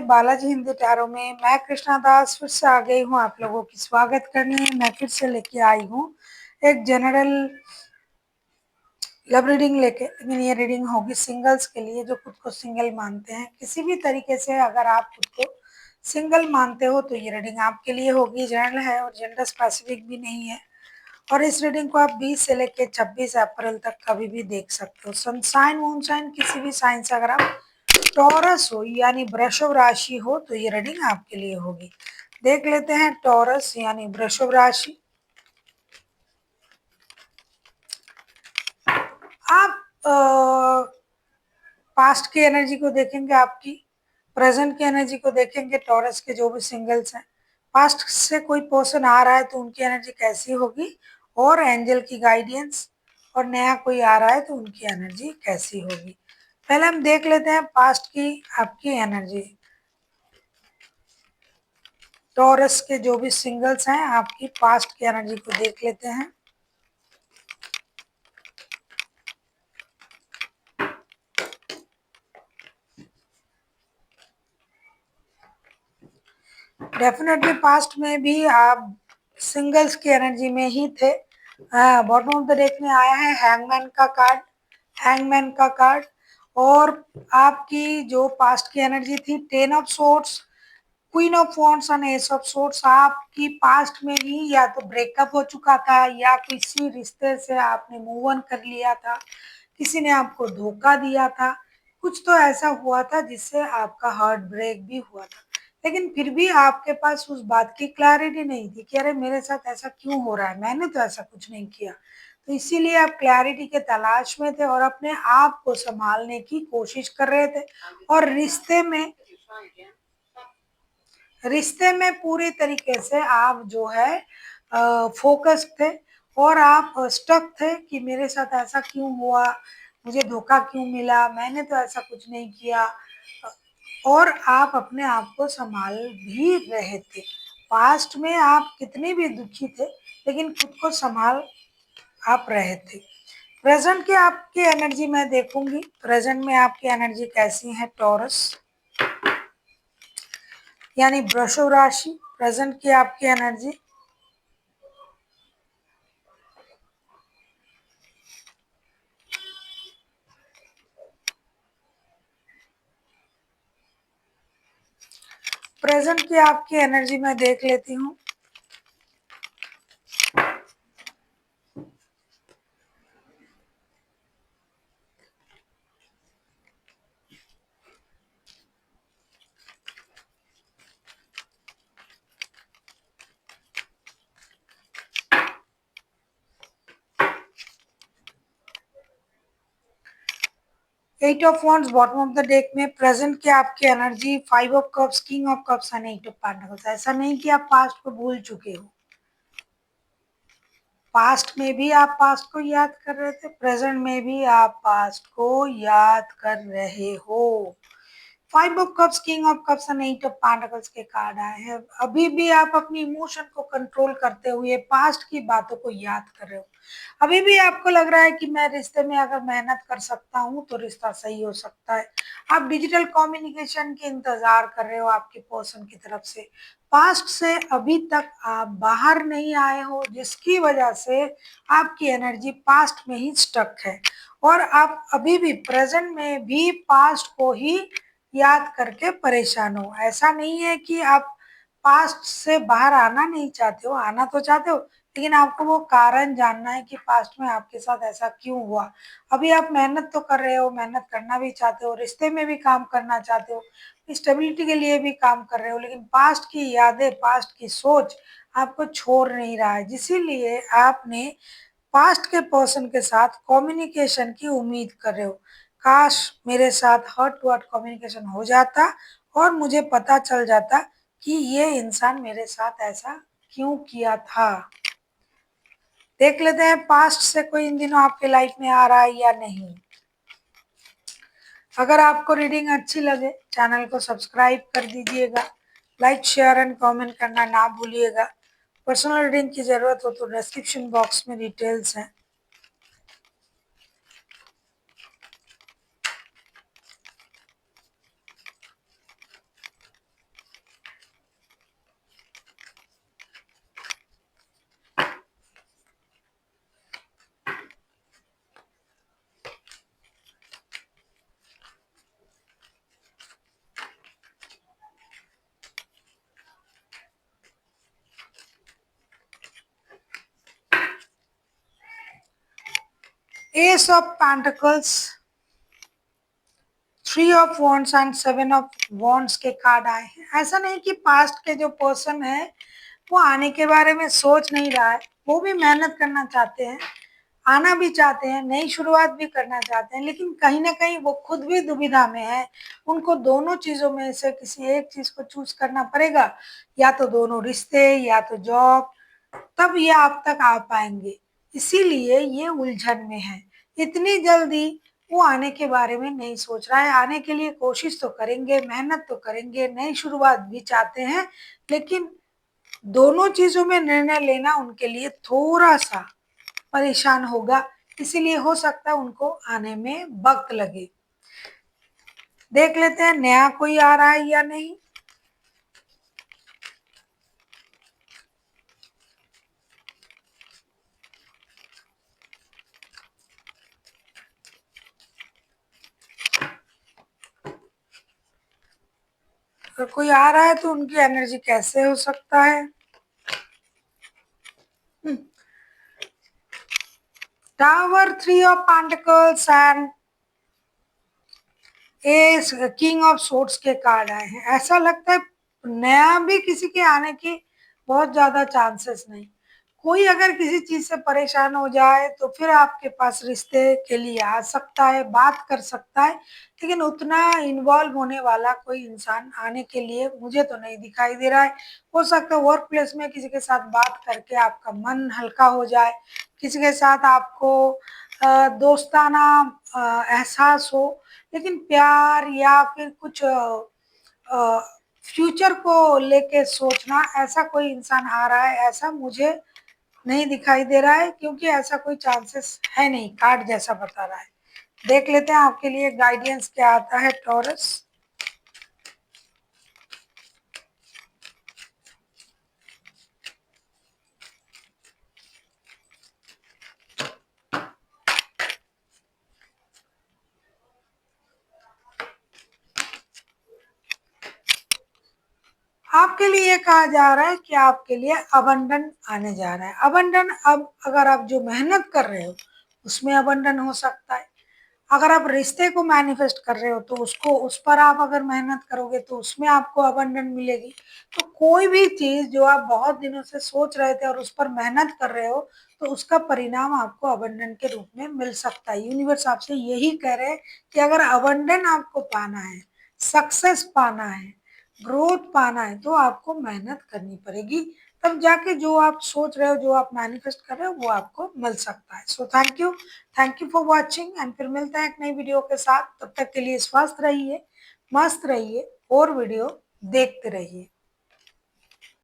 Balaji Hindi tarot में मैं कृष्णा दास फिर से आ गई हूँ आप लोगों की स्वागत करने। मैं फिर से लेके आई हूँ एक जनरल लव रीडिंग लेके, लेकिन ये रीडिंग होगी सिंगल्स के लिए जो खुद को सिंगल मानते हैं। किसी भी तरीके से अगर आप खुद को सिंगल मानते हो तो ये रीडिंग आपके लिए होगी। जनरल है और जेंडर स्पेसिफिक भी नहीं है। और इस रीडिंग को आप 20 से लेकर 26 अप्रैल तक कभी भी देख सकते हो। सनसाइन मूनसाइन किसी भी साइन से अगर आप टॉरस हो यानी वृषभ राशि हो तो ये रीडिंग आपके लिए होगी। देख लेते हैं टॉरस यानी वृषभ राशि। आप पास्ट की एनर्जी को देखेंगे, आपकी प्रेजेंट की एनर्जी को देखेंगे। टॉरस के जो भी सिंगल्स हैं, पास्ट से कोई पर्सन आ रहा है तो उनकी एनर्जी कैसी होगी, और एंजल की गाइडेंस, और नया कोई आ रहा है तो उनकी एनर्जी कैसी होगी। पहले हम देख लेते हैं पास्ट की आपकी एनर्जी। टॉरस के जो भी सिंगल्स हैं, आपकी पास्ट की एनर्जी को देख लेते हैं। डेफिनेटली पास्ट में भी आप सिंगल्स की एनर्जी में ही थे। बॉटम ऑफ द डेक में आया है हैंगमैन का कार्ड, हैंगमैन का कार्ड। और आपकी जो पास्ट की एनर्जी थी ten of swords, queen of wands and S of swords. आपकी पास्ट में भी या तो ब्रेकअप हो चुका था या किसी रिश्ते से आपने मूव ऑन कर लिया था, किसी ने आपको धोखा दिया था, कुछ तो ऐसा हुआ था जिससे आपका हार्ट ब्रेक भी हुआ था। लेकिन फिर भी आपके पास उस बात की क्लैरिटी नहीं थी कि अरे मेरे साथ ऐसा क्यों हो रहा है, मैंने तो ऐसा कुछ नहीं किया। तो इसीलिए आप क्लैरिटी के तलाश में थे और अपने आप को संभालने की कोशिश कर रहे थे। और रिश्ते में पूरी तरीके से आप जो है फोकस थे, और आप स्टक थे कि मेरे साथ ऐसा क्यों हुआ, मुझे धोखा क्यों मिला, मैंने तो ऐसा कुछ नहीं किया। और आप अपने आप को संभाल भी रहे थे। पास्ट में आप कितने भी दुखी थे लेकिन खुद को संभाल आप रहे थे। प्रेजेंट की आपकी एनर्जी मैं देखूंगी, प्रेजेंट में आपकी एनर्जी कैसी है टॉरस यानी वृषभ राशि। प्रेजेंट की आपकी एनर्जी प्रेजेंट की आपकी एनर्जी मैं देख लेती हूँ। Eight of wands bottom of the deck में। प्रेजेंट की आपकी energy five of cups, king of cups and eight of pentacles. ऐसा नहीं कि आप पास्ट को भूल चुके हो, पास्ट में भी आप पास्ट को याद कर रहे थे, प्रेजेंट में भी आप पास्ट को याद कर रहे हो। Five of cups, king of cups and eight of pentacles के कार्ड आए हैं। अभी भी आप अपनी इमोशन को कंट्रोल करते हुए पास्ट की बातों को याद कर रहे हो। अभी भी आपको लग रहा है कि मैं रिश्ते में अगर मेहनत कर सकता हूँ तो रिश्ता सही हो सकता है। आप डिजिटल कम्युनिकेशन के इंतजार कर रहे हो आपके पर्सन की तरफ से। पास्ट से अभी तक आप बाहर नहीं आए हो, जिसकी वजह से आपकी एनर्जी पास्ट में ही स्टक है। और आप अभी भी प्रेजेंट में भी पास्ट को ही याद करके परेशान हो। ऐसा नहीं है कि आप पास्ट से बाहर आना नहीं चाहते हो, आना तो चाहते हो, लेकिन आपको वो कारण जानना है कि पास्ट में आपके साथ ऐसा क्यों हुआ। अभी आप मेहनत तो कर रहे हो, मेहनत करना भी चाहते हो, रिश्ते में भी काम करना चाहते हो, स्टेबिलिटी के लिए भी काम कर रहे हो, लेकिन पास्ट की यादें, पास्ट की सोच आपको छोड़ नहीं रहा है। इसीलिए आपने पास्ट के पर्सन के साथ कम्युनिकेशन की उम्मीद कर रहे हो। काश मेरे साथ हार्ट टू हार्ट कम्युनिकेशन हो जाता और मुझे पता चल जाता कि ये इंसान मेरे साथ ऐसा क्यों किया था। देख लेते हैं पास्ट से कोई इन दिनों आपके लाइफ में आ रहा है या नहीं। अगर आपको रीडिंग अच्छी लगे चैनल को सब्सक्राइब कर दीजिएगा, लाइक शेयर एंड कमेंट करना ना भूलिएगा। पर्सनल रीडिंग की ज़रूरत हो तो डिस्क्रिप्शन बॉक्स में डिटेल्स हैं। S of pentacles, 3 of wands and 7 of wands के कार्ड आए हैं। ऐसा नहीं कि पास्ट के जो पर्सन है वो आने के बारे में सोच नहीं रहा है, वो भी मेहनत करना चाहते हैं, आना भी चाहते हैं, नई शुरुआत भी करना चाहते हैं, लेकिन कहीं ना कहीं वो खुद भी दुविधा में है। उनको दोनों चीजों में से किसी एक चीज को चूज करना पड़ेगा, या तो दोनों रिश्ते या तो जॉब, तब ये आप तक आ पाएंगे। इसीलिए ये उलझन में है। इतनी जल्दी वो आने के बारे में नहीं सोच रहा है। आने के लिए कोशिश तो करेंगे, मेहनत तो करेंगे, नई शुरुआत भी चाहते हैं, लेकिन दोनों चीजों में निर्णय लेना उनके लिए थोड़ा सा परेशान होगा। इसीलिए हो सकता है उनको आने में वक्त लगे। देख लेते हैं नया कोई आ रहा है या नहीं। अगर कोई आ रहा है तो उनकी एनर्जी कैसे हो सकता है। Tower, 3 of pentacles and S king of swords के कार्ड आए हैं। ऐसा लगता है नया भी किसी के आने की बहुत ज्यादा चांसेस नहीं। कोई अगर किसी चीज से परेशान हो जाए तो फिर आपके पास रिश्ते के लिए आ सकता है, बात कर सकता है, लेकिन उतना इन्वॉल्व होने वाला कोई इंसान आने के लिए मुझे तो नहीं दिखाई दे रहा है। हो सकता है वर्क प्लेस में किसी के साथ बात करके आपका मन हल्का हो जाए, किसी के साथ आपको दोस्ताना एहसास हो, लेकिन प्यार या फिर कुछ फ्यूचर को लेके सोचना, ऐसा कोई इंसान आ रहा है ऐसा मुझे नहीं दिखाई दे रहा है, क्योंकि ऐसा कोई चांसेस है नहीं, कार्ड जैसा बता रहा है। देख लेते हैं आपके लिए गाइडेंस क्या आता है टॉरस। आपके लिए कहा जा रहा है कि आपके लिए अबंडन आने जा रहा है। अबंडन, अब अगर आप जो मेहनत कर रहे हो उसमें अबंडन हो सकता है। अगर आप रिश्ते को मैनिफेस्ट कर रहे हो तो उसको, उस पर आप अगर मेहनत करोगे तो उसमें आपको अबंडन मिलेगी। तो कोई भी चीज जो आप बहुत दिनों से सोच रहे थे और उस पर मेहनत कर रहे हो तो उसका परिणाम आपको अबंडन के रूप में मिल सकता है। यूनिवर्स आपसे यही कह रहे हैं कि अगर अबंडन आपको पाना है, सक्सेस पाना है, ग्रोथ पाना है, तो आपको मेहनत करनी पड़ेगी। तब जाके जो आप सोच रहे हो, जो आप मैनिफेस्ट कर रहे हो, वो आपको मिल सकता है। So thank you for watching and फिर मिलते हैं एक नई वीडियो के साथ। तब तक के लिए स्वस्थ रहिए, मस्त रहिए और वीडियो देखते रहिए।